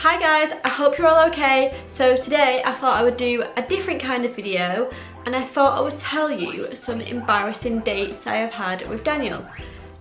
Hi guys, I hope you're all okay. So today I thought I would do a different kind of video and I thought I would tell you some embarrassing dates I have had with Daniel.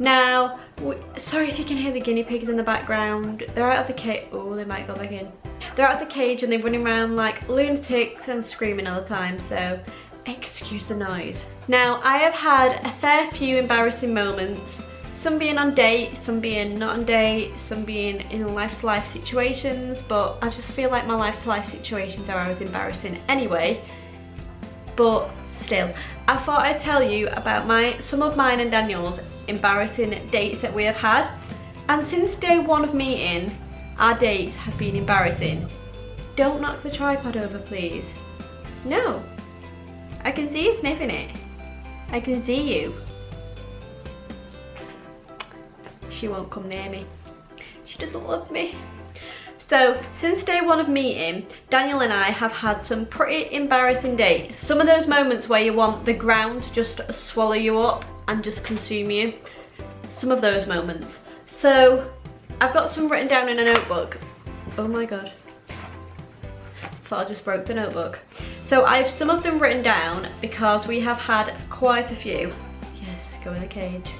Now, sorry if you can hear the guinea pigs in the background. They're out of the cage. Oh, they might go back in. They're out of the cage and they're running around like lunatics and screaming all the time, so excuse the noise. Now, I have had a fair few embarrassing moments. Some being on dates, some being not on dates, some being in life-to-life situations, but I just feel like my life-to-life situations are always embarrassing anyway. But still, I thought I'd tell you about some of mine and Daniel's embarrassing dates that we have had. And since day one of meeting, our dates have been embarrassing. Don't knock the tripod over, please. No. I can see you sniffing it. I can see you. She won't come near me. She doesn't love me. So, since day one of meeting, Daniel and I have had some pretty embarrassing dates. Some of those moments where you want the ground to just swallow you up and just consume you. Some of those moments. So, I've got some written down in a notebook. Oh my god. Thought I just broke the notebook. So, I have some of them written down because we have had quite a few. Yes, go in a cage.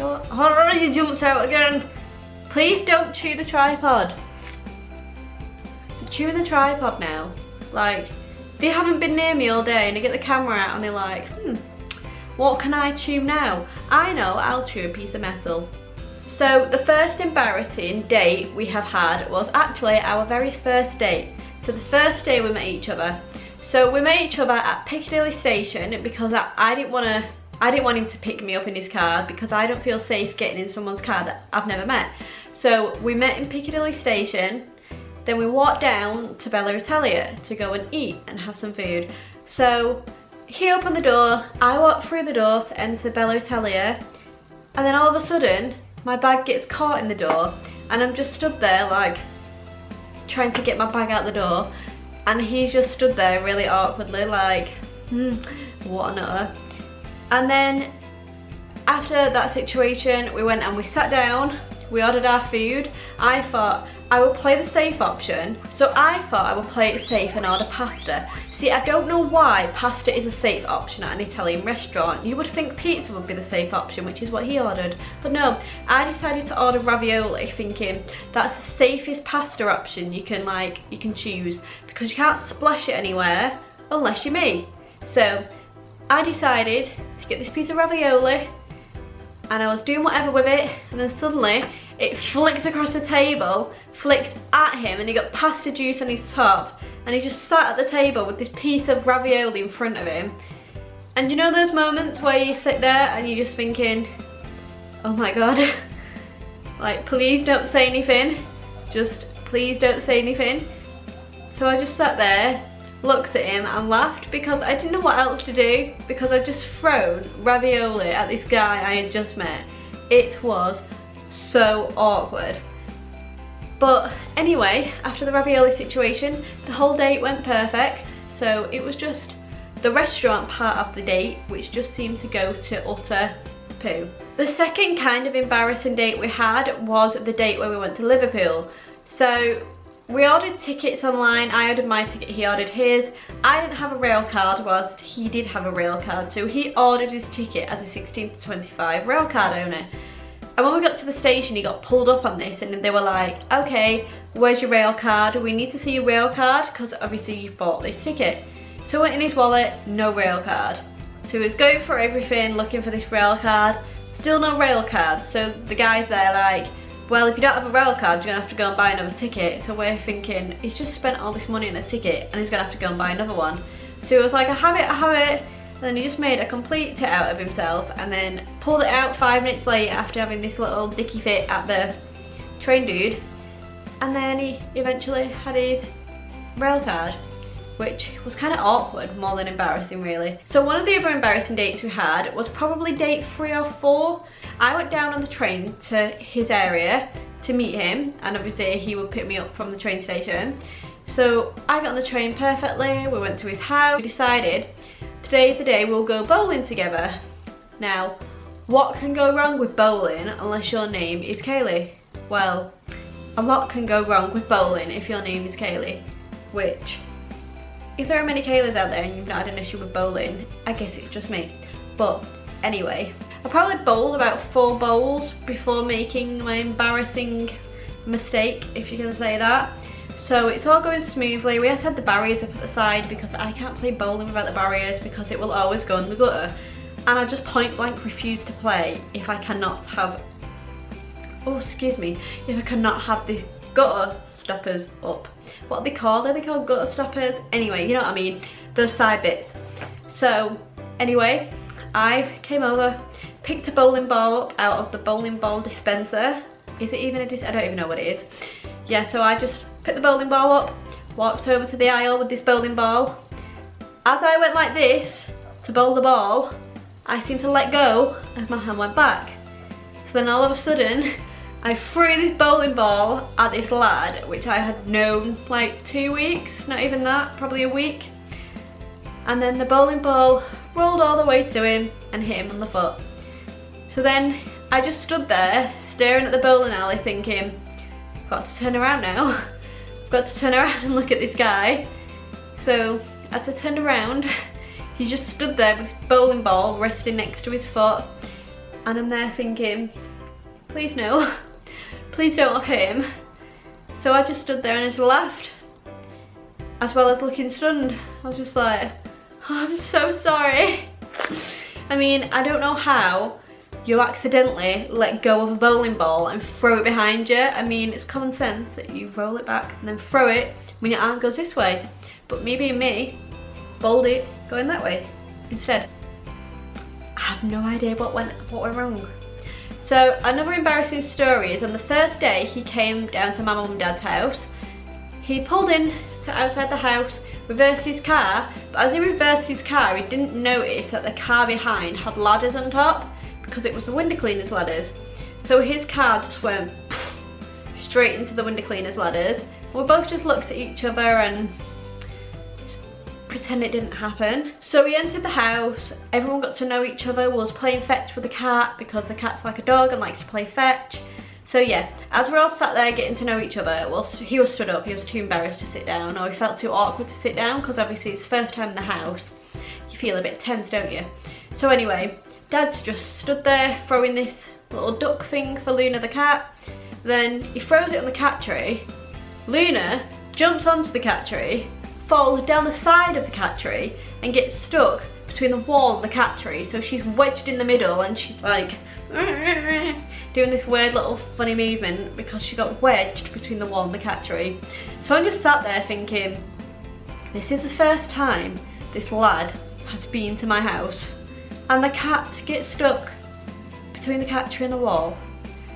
Oh, you jumped out again. Please don't chew the tripod. They're chewing the tripod now. Like, they haven't been near me all day and they get the camera out and they're like, what can I chew now? I know, I'll chew a piece of metal. So the first embarrassing date we have had was actually our very first date. So the first day we met each other. So we met each other at Piccadilly Station because I didn't want him to pick me up in his car because I don't feel safe getting in someone's car that I've never met. So we met in Piccadilly Station, then we walked down to Bella Italia to go and eat and have some food. So he opened the door, I walked through the door to enter Bella Italia, and then all of a sudden my bag gets caught in the door and I'm just stood there like trying to get my bag out the door, and he's just stood there really awkwardly like, what a nutter. And then after that situation, we went and we sat down, we ordered our food. I thought I would play the safe option. So I thought I would play it safe and order pasta. See, I don't know why pasta is a safe option at an Italian restaurant. You would think pizza would be the safe option, which is what he ordered. But no, I decided to order ravioli thinking that's the safest pasta option you can choose because you can't splash it anywhere unless you're me. So I decided to get this piece of ravioli and I was doing whatever with it, and then suddenly it flicked across the table, flicked at him, and he got pasta juice on his top, and he just sat at the table with this piece of ravioli in front of him. And you know those moments where you sit there and you're just thinking, oh my god, like please don't say anything, just please don't say anything. So I just sat there, looked at him and laughed because I didn't know what else to do because I'd just thrown ravioli at this guy I had just met. It was so awkward. But anyway, after the ravioli situation, the whole date went perfect. So it was just the restaurant part of the date which just seemed to go to utter poo. The second kind of embarrassing date we had was the date where we went to Liverpool. So we ordered tickets online. I ordered my ticket, he ordered his. I didn't have a rail card whilst he did have a rail card, so he ordered his ticket as a 16 to 25 rail card owner. And when we got to the station, he got pulled up on this and they were like, okay, where's your rail card? We need to see your rail card because obviously you bought this ticket. So I went in his wallet, no rail card. So he was going for everything, looking for this rail card, still no rail card. So the guy's there like, well, if you don't have a rail card, you're gonna have to go and buy another ticket. So we're thinking, he's just spent all this money on a ticket and he's gonna have to go and buy another one. So he was like, I have it. And then he just made a complete tit out of himself and then pulled it out 5 minutes later after having this little dicky fit at the train dude. And then he eventually had his rail card, which was kind of awkward, more than embarrassing really. So one of the other embarrassing dates we had was probably date 3 or 4. I went down on the train to his area to meet him, and obviously he would pick me up from the train station. So I got on the train perfectly, we went to his house, we decided today's the day we'll go bowling together. Now, what can go wrong with bowling unless your name is Kayleigh? Well, a lot can go wrong with bowling if your name is Kayleigh, which, if there are many Kayleighs out there and you've not had an issue with bowling, I guess it's just me. But anyway, I probably bowled about 4 bowls before making my embarrassing mistake, if you can say that. So it's all going smoothly. We have to have the barriers up at the side because I can't play bowling without the barriers because it will always go in the gutter. And I just point blank refuse to play if I cannot have, oh excuse me, if I cannot have the gutter stoppers up. What are they called? Are they called gutter stoppers? Anyway, you know what I mean, those side bits. So anyway, I came over, picked a bowling ball up out of the bowling ball dispenser. Is it even a I don't even know what it is. Yeah, so I just picked the bowling ball up, walked over to the aisle with this bowling ball. As I went like this to bowl the ball, I seemed to let go as my hand went back. So then all of a sudden, I threw this bowling ball at this lad, which I had known like 2 weeks, not even that, probably a week. And then the bowling ball rolled all the way to him and hit him on the foot. So then I just stood there staring at the bowling alley thinking, I've got to turn around now. I've got to turn around and look at this guy. So as I turned around, he just stood there with his bowling ball resting next to his foot. And I'm there thinking, please no, please don't have him. So I just stood there and I just laughed, as well as looking stunned. I was just like, oh, I'm so sorry. I mean, I don't know how you accidentally let go of a bowling ball and throw it behind you. I mean, it's common sense that you roll it back and then throw it when your arm goes this way. But me being me, bowled it going that way instead. I have no idea what went wrong. So another embarrassing story is on the first day he came down to my mum and dad's house. He pulled in to outside the house, reversed his car, but as he reversed his car, he didn't notice that the car behind had ladders on top because it was the window cleaners ladders. So his car just went straight into the window cleaners ladders. We both just looked at each other and just pretend it didn't happen. So we entered the house, everyone got to know each other, was playing fetch with the cat because the cat's like a dog and likes to play fetch. So yeah, as we're all sat there getting to know each other, well, he was stood up, he was too embarrassed to sit down, or he felt too awkward to sit down because obviously it's first time in the house. You feel a bit tense, don't you? So anyway, Dad's just stood there throwing this little duck thing for Luna the cat. Then he throws it on the cat tree. Luna jumps onto the cat tree, falls down the side of the cat tree and gets stuck between the wall and the cat tree. So she's wedged in the middle and she's like doing this weird little funny movement because she got wedged between the wall and the cat tree. So I'm just sat there thinking, this is the first time this lad has been to my house and the cat gets stuck between the cat tree and the wall.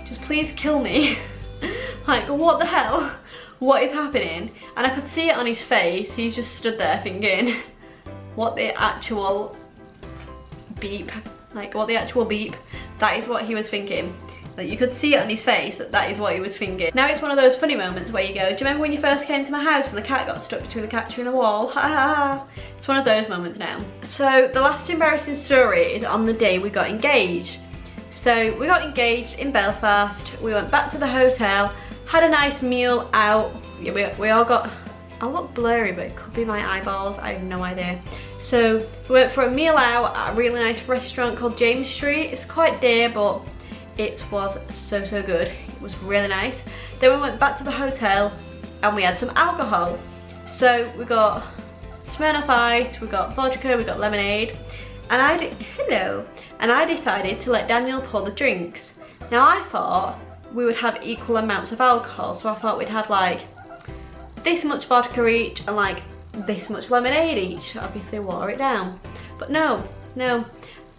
Just please kill me. Like, what the hell? What is happening? And I could see it on his face. He's just stood there thinking, what the actual beep? Like, what the actual beep? That is what he was thinking. Like, you could see it on his face that that is what he was thinking. Now it's one of those funny moments where you go, do you remember when you first came to my house and the cat got stuck between the cat tree and the wall? Ha ha ha. It's one of those moments now. So the last embarrassing story is on the day we got engaged. So we got engaged in Belfast. We went back to the hotel, had a nice meal out. Yeah, we all got, I look blurry, but it could be my eyeballs, I have no idea. So we went for a meal out at a really nice restaurant called James Street. It's quite dear, but it was so good. It was really nice. Then we went back to the hotel and we had some alcohol. So we got Smirnoff Ice, we got vodka, we got lemonade, and I decided to let Daniel pour the drinks. Now I thought we would have equal amounts of alcohol, so I thought we'd have like this much vodka each and like this much lemonade each. Obviously water it down, but no,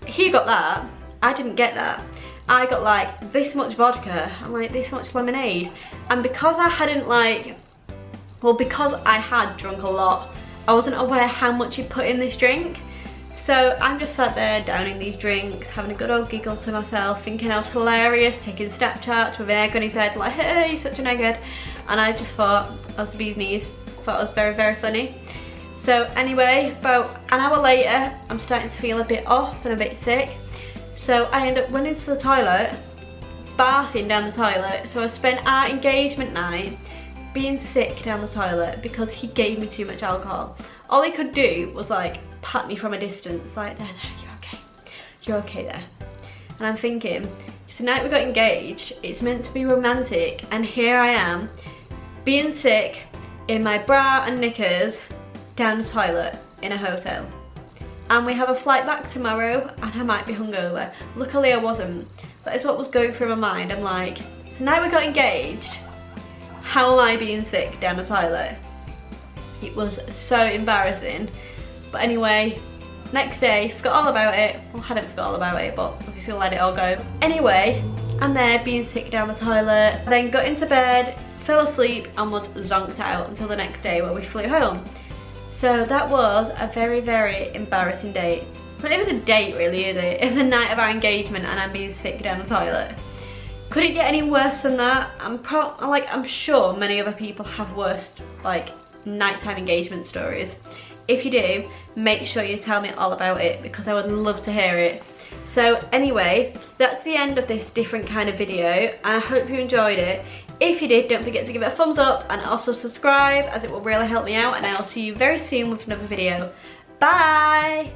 he got that, I didn't get that. I got like this much vodka and like this much lemonade, and because I hadn't because I had drunk a lot, I wasn't aware how much he put in this drink. So I'm just sat there downing these drinks, having a good old giggle to myself, thinking I was hilarious, taking Snapchats with an egg on his head, like, hey, you're such an egghead. And I just thought I was the bee's knees, thought it was very funny. So anyway, about an hour later, I'm starting to feel a bit off and a bit sick. So I end up running to the toilet, barfing down the toilet. So I spent our engagement night being sick down the toilet because he gave me too much alcohol. All he could do was like pat me from a distance, like there, you're okay. You're okay there. And I'm thinking, tonight we got engaged, it's meant to be romantic, and here I am, being sick in my bra and knickers down the toilet in a hotel. And we have a flight back tomorrow and I might be hungover. Luckily I wasn't, but it's what was going through my mind. I'm like, tonight we got engaged, how am I being sick down the toilet? It was so embarrassing. But anyway, next day, forgot all about it. Well, I hadn't forgot all about it, but obviously let it all go. Anyway, I'm there being sick down the toilet. I then got into bed, fell asleep and was zonked out until the next day where we flew home. So that was a very, very embarrassing date. It's not even a date really, is it? It's the night of our engagement and I'm being sick down the toilet. Could it get any worse than that? I'm sure many other people have worse like nighttime engagement stories. If you do, make sure you tell me all about it because I would love to hear it. So anyway, that's the end of this different kind of video and I hope you enjoyed it. If you did, don't forget to give it a thumbs up and also subscribe as it will really help me out, and I'll see you very soon with another video. Bye!